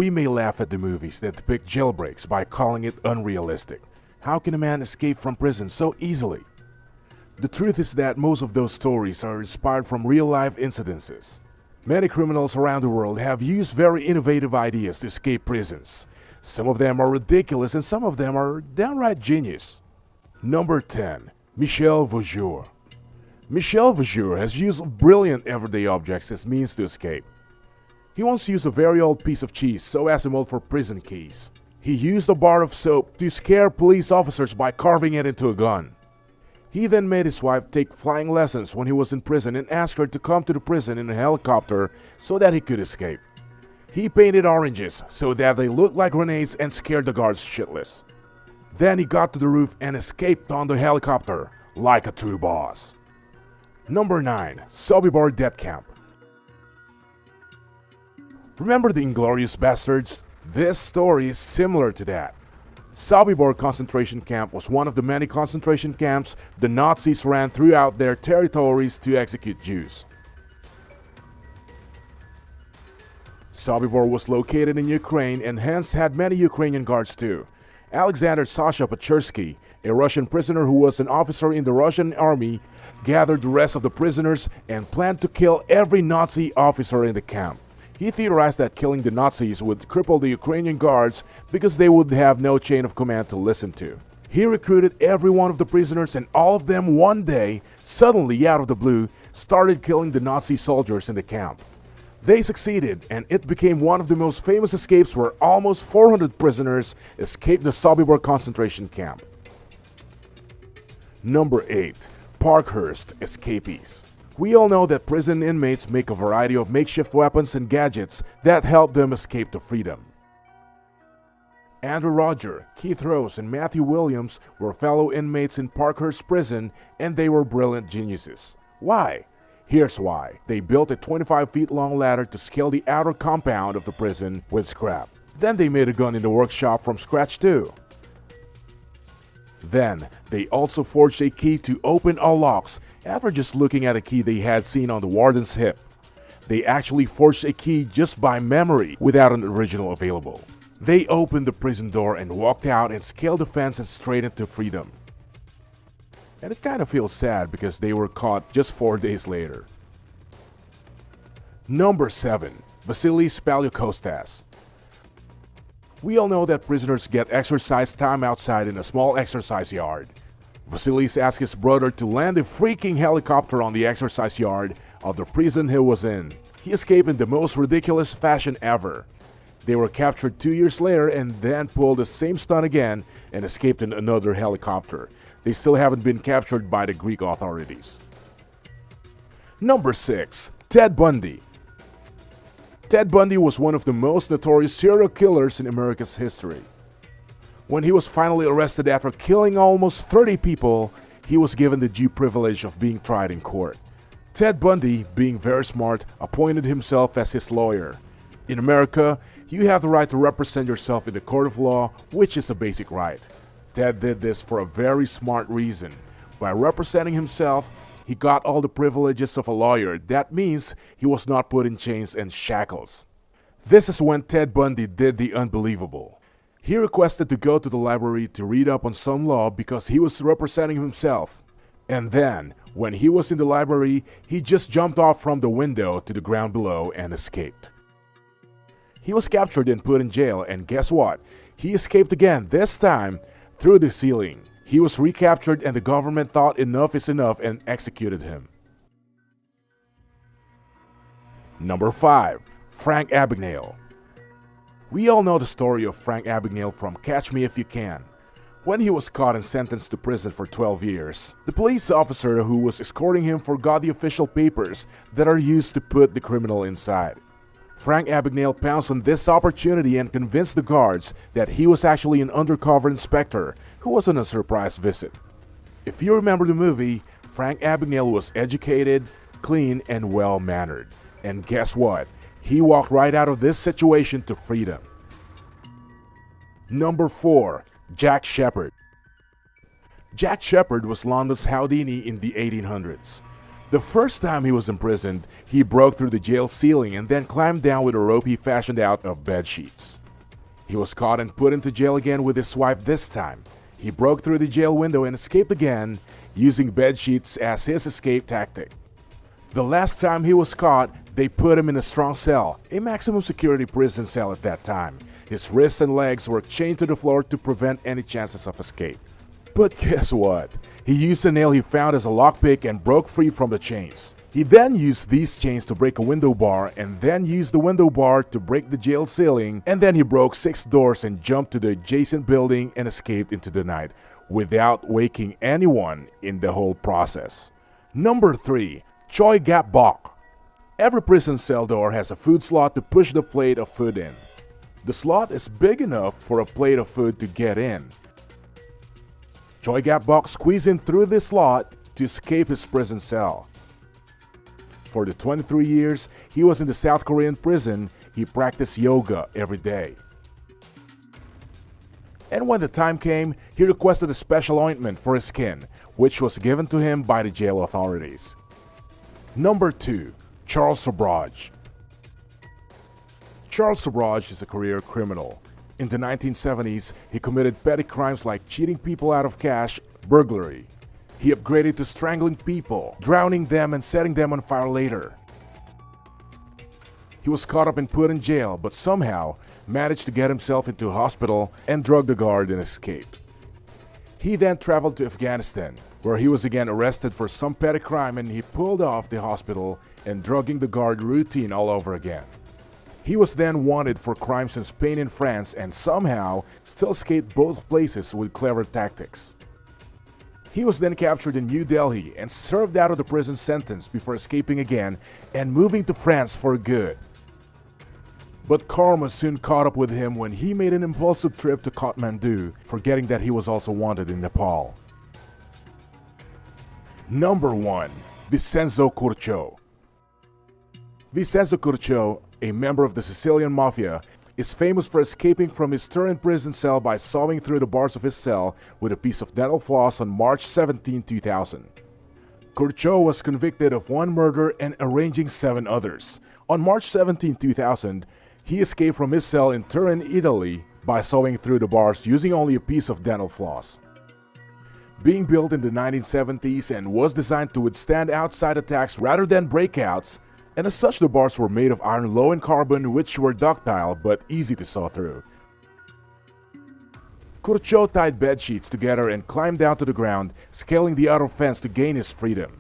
We may laugh at the movies that depict jailbreaks by calling it unrealistic. How can a man escape from prison so easily? The truth is that most of those stories are inspired from real-life incidences. Many criminals around the world have used very innovative ideas to escape prisons. Some of them are ridiculous and some of them are downright genius. Number 10. Michel Vaujour. Michel Vaujour has used brilliant everyday objects as means to escape. He once used a very old piece of cheese so as a mold for prison keys. He used a bar of soap to scare police officers by carving it into a gun. He then made his wife take flying lessons when he was in prison and asked her to come to the prison in a helicopter so that he could escape. He painted oranges so that they looked like grenades and scared the guards shitless. Then he got to the roof and escaped on the helicopter like a true boss. Number 9. Sobibor Death Camp. Remember the Inglorious Bastards? This story is similar to that. Sobibor concentration camp was one of the many concentration camps the Nazis ran throughout their territories to execute Jews. Sobibor was located in Ukraine and hence had many Ukrainian guards too. Alexander Sasha Pachersky, a Russian prisoner who was an officer in the Russian army, gathered the rest of the prisoners and planned to kill every Nazi officer in the camp. He theorized that killing the Nazis would cripple the Ukrainian guards because they would have no chain of command to listen to. He recruited every one of the prisoners and all of them one day, suddenly out of the blue, started killing the Nazi soldiers in the camp. They succeeded and it became one of the most famous escapes where almost 400 prisoners escaped the Sobibor concentration camp. Number 8. Parkhurst Escapees. We all know that prison inmates make a variety of makeshift weapons and gadgets that help them escape to freedom. Andrew Roger, Keith Rose, and Matthew Williams were fellow inmates in Parkhurst Prison and they were brilliant geniuses. Why? Here's why. They built a 25 feet long ladder to scale the outer compound of the prison with scrap. Then they made a gun in the workshop from scratch too. Then, they also forged a key to open all locks after just looking at a key they had seen on the warden's hip. They actually forged a key just by memory without an original available. They opened the prison door and walked out and scaled the fence and straight into freedom. And it kind of feels sad because they were caught just 4 days later. Number 7. Vasilis Paliokostas. We all know that prisoners get exercise time outside in a small exercise yard. Vasilis asked his brother to land a freaking helicopter on the exercise yard of the prison he was in. He escaped in the most ridiculous fashion ever. They were captured 2 years later and then pulled the same stunt again and escaped in another helicopter. They still haven't been captured by the Greek authorities. Number 6. Ted Bundy. Ted Bundy was one of the most notorious serial killers in America's history. When he was finally arrested after killing almost 30 people, he was given the due privilege of being tried in court. Ted Bundy, being very smart, appointed himself as his lawyer. In America, you have the right to represent yourself in the court of law, which is a basic right. Ted did this for a very smart reason. By representing himself, he got all the privileges of a lawyer. That means he was not put in chains and shackles. This is when Ted Bundy did the unbelievable. He requested to go to the library to read up on some law because he was representing himself. And then, when he was in the library, he just jumped off from the window to the ground below and escaped. He was captured and put in jail, and guess what? He escaped again, this time through the ceiling. He was recaptured and the government thought enough is enough and executed him. Number 5. Frank Abagnale. We all know the story of Frank Abagnale from Catch Me If You Can. When he was caught and sentenced to prison for 12 years, the police officer who was escorting him forgot the official papers that are used to put the criminal inside. Frank Abagnale pounced on this opportunity and convinced the guards that he was actually an undercover inspector who was on a surprise visit. If you remember the movie, Frank Abagnale was educated, clean, and well-mannered. And guess what? He walked right out of this situation to freedom. Number 4. Jack Shepherd. Jack Shepherd was London's Houdini in the 1800s. The first time he was imprisoned, he broke through the jail ceiling and then climbed down with a rope he fashioned out of bed sheets. He was caught and put into jail again with his wife this time. He broke through the jail window and escaped again, using bed sheets as his escape tactic. The last time he was caught, they put him in a strong cell, a maximum security prison cell at that time. His wrists and legs were chained to the floor to prevent any chances of escape. But guess what? He used a nail he found as a lockpick and broke free from the chains. He then used these chains to break a window bar and then used the window bar to break the jail ceiling, and then he broke 6 doors and jumped to the adjacent building and escaped into the night without waking anyone in the whole process. Number 3. Choi Gap Bok. Every prison cell door has a food slot to push the plate of food in. The slot is big enough for a plate of food to get in. Choi Gap Bok squeezed in through this slot to escape his prison cell. For the 23 years he was in the South Korean prison, he practiced yoga every day. And when the time came, he requested a special ointment for his skin, which was given to him by the jail authorities. Number 2. Charles Sobraj. Charles Sobraj is a career criminal. In the 1970s, he committed petty crimes like cheating people out of cash, burglary. He upgraded to strangling people, drowning them and setting them on fire later. He was caught up and put in jail, but somehow managed to get himself into a hospital and drugged a guard and escaped. He then traveled to Afghanistan, where he was again arrested for some petty crime, and he pulled off the hospital and drugging the guard routine all over again. He was then wanted for crimes in Spain and France and somehow still escaped both places with clever tactics. He was then captured in New Delhi and served out of the prison sentence before escaping again and moving to France for good. But karma soon caught up with him when he made an impulsive trip to Kathmandu, forgetting that he was also wanted in Nepal. Number 1. Vincenzo Curcio. Vincenzo Curcio, a member of the Sicilian Mafia, is famous for escaping from his Turin prison cell by sawing through the bars of his cell with a piece of dental floss on March 17, 2000. Curcio was convicted of 1 murder and arranging 7 others. On March 17, 2000, he escaped from his cell in Turin, Italy by sawing through the bars using only a piece of dental floss. Being built in the 1970s and was designed to withstand outside attacks rather than breakouts, and as such the bars were made of iron low in carbon, which were ductile but easy to saw through. Curcio tied bed sheets together and climbed down to the ground, scaling the outer fence to gain his freedom.